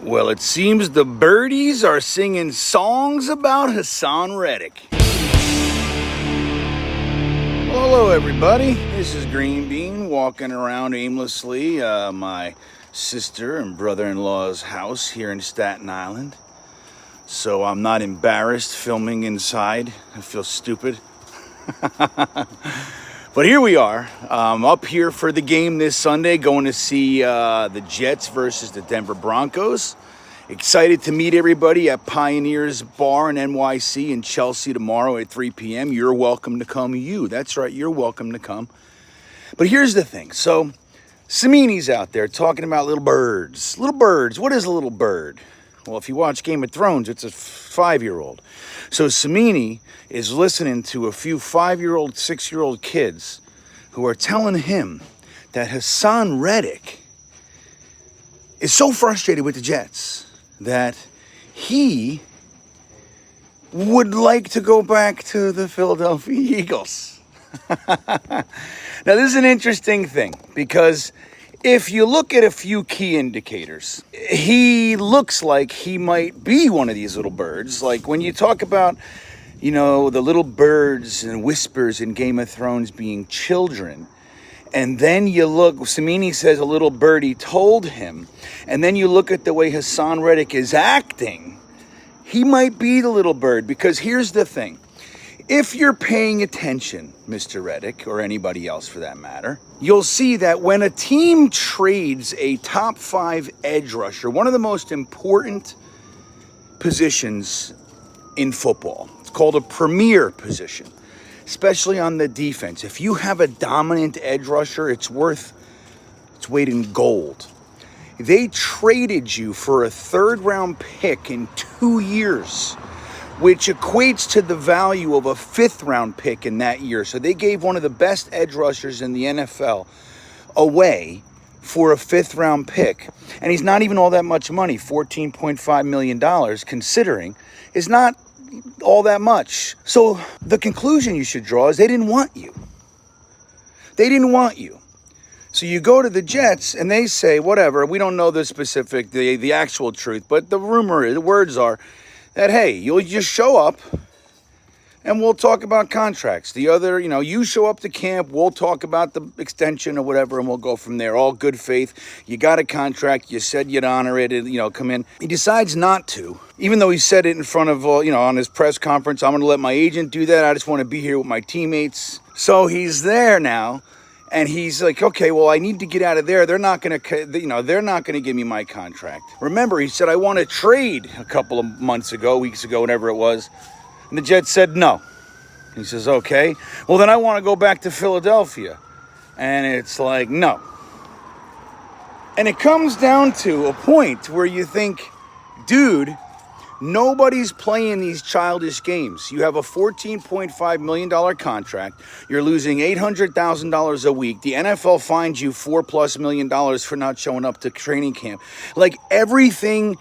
Well, it seems the birdies are singing songs about Haason Reddick. Hello, everybody. This is GreenBean walking around aimlessly my sister and brother-in-law's house here in Staten Island. So I'm not embarrassed filming inside. I feel stupid. But here we are, up here for the game this Sunday, going to see the Jets versus the Denver Broncos. Excited to meet everybody at Pioneers Bar in NYC in Chelsea tomorrow at 3 p.m. You're welcome to come. That's right, you're welcome to come. But here's the thing. So, Cimini's out there talking about little birds. Little birds, what is a little bird? Well, if you watch Game of Thrones, it's a 5-year-old. So Cimini is listening to a few 5-year-old, 6-year-old kids who are telling him that Haason Reddick is so frustrated with the Jets that he would like to go back to the Philadelphia Eagles. Now, this is an interesting thing because if you look at a few key indicators, he looks like he might be one of these little birds. Like when you talk about, the little birds and whispers in Game of Thrones being children, and then you look, Cimini says a little birdie told him, and then you look at the way Haason Reddick is acting, he might be the little bird. Because here's the thing. If you're paying attention, Mr. Reddick, or anybody else for that matter, you'll see that when a team trades a top 5 edge rusher, one of the most important positions in football, it's called a premier position, especially on the defense. If you have a dominant edge rusher, it's worth its weight in gold. They traded you for a 3rd-round pick in 2 years, which equates to the value of a 5th-round pick in that year. So they gave one of the best edge rushers in the NFL away for a 5th-round pick. And he's not even all that much money. $14.5 million, considering, is not all that much. So the conclusion you should draw is they didn't want you. They didn't want you. So you go to the Jets and they say, whatever, we don't know the specific, the actual truth, but the words are, that, hey, you'll just show up and we'll talk about contracts. The other, you show up to camp, we'll talk about the extension or whatever, and we'll go from there. All good faith. You got a contract. You said you'd honor it and, come in. He decides not to, even though he said it in front of, on his press conference, I'm going to let my agent do that. I just want to be here with my teammates. So he's there now. And he's like, okay, well, I need to get out of there. They're not going to, they're not going to give me my contract. Remember, he said, I want to trade a couple of weeks ago, whatever it was. And the Jets said no. He says, okay, well, then I want to go back to Philadelphia. And it's like, no. And it comes down to a point where you think, dude, nobody's playing these childish games. You have a $14.5 million contract. You're losing $800,000 a week. The NFL fines you $4+ million for not showing up to training camp. Like, everything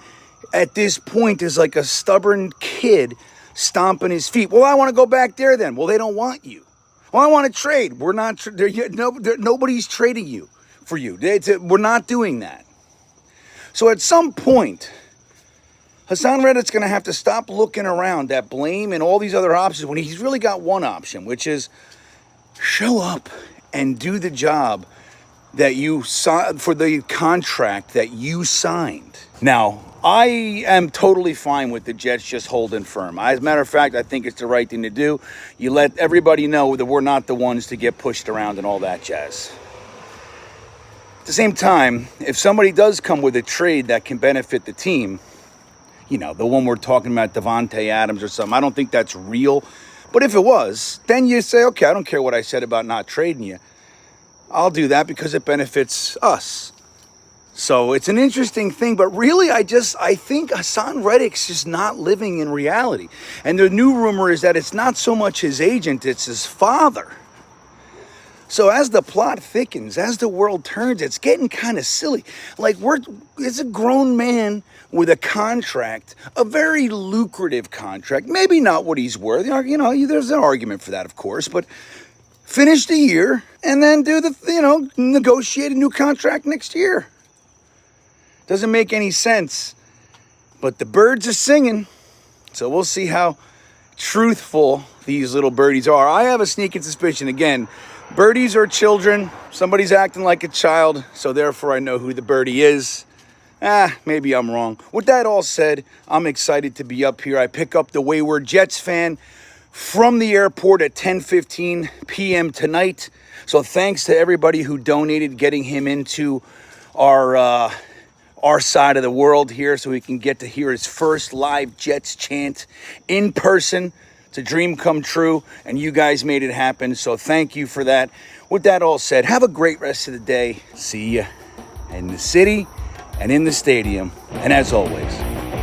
at this point is like a stubborn kid stomping his feet. Well, I want to go back there then. Well, they don't want you. Well, I want to trade. We're not. Nobody's trading you for you. We're not doing that. So at some point, Haason Reddick's going to have to stop looking around at blame and all these other options when he's really got one option, which is show up and do the job that you signed for, the contract that you signed. Now, I am totally fine with the Jets just holding firm. As a matter of fact, I think it's the right thing to do. You let everybody know that we're not the ones to get pushed around and all that jazz. At the same time, if somebody does come with a trade that can benefit the team, the one we're talking about, Devontae Adams or something, I don't think that's real. But if it was, then you say, okay, I don't care what I said about not trading you. I'll do that because it benefits us. So it's an interesting thing. But really, I think Haason Reddick's just not living in reality. And the new rumor is that it's not so much his agent, it's his father. So as the plot thickens, as the world turns, it's getting kind of silly. Like, it's a grown man with a contract, a very lucrative contract. Maybe not what he's worth. There's an argument for that, of course. But finish the year and then do negotiate a new contract next year. Doesn't make any sense But the birds are singing, so we'll see how truthful these little birdies are. I have a sneaking suspicion, again, birdies are children. Somebody's acting like a child, so therefore I know who the birdie is. Maybe I'm wrong. With that all said, I'm excited to be up here. I pick up the wayward Jetsfan from the airport at 10:15 p.m. tonight. So thanks to everybody who donated, getting him into our side of the world here so he can get to hear his first live Jets chant in person. It's a dream come true, and you guys made it happen, so thank you for that. With that all said, have a great rest of the day. See ya in the city and in the stadium. And as always,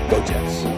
go Jets.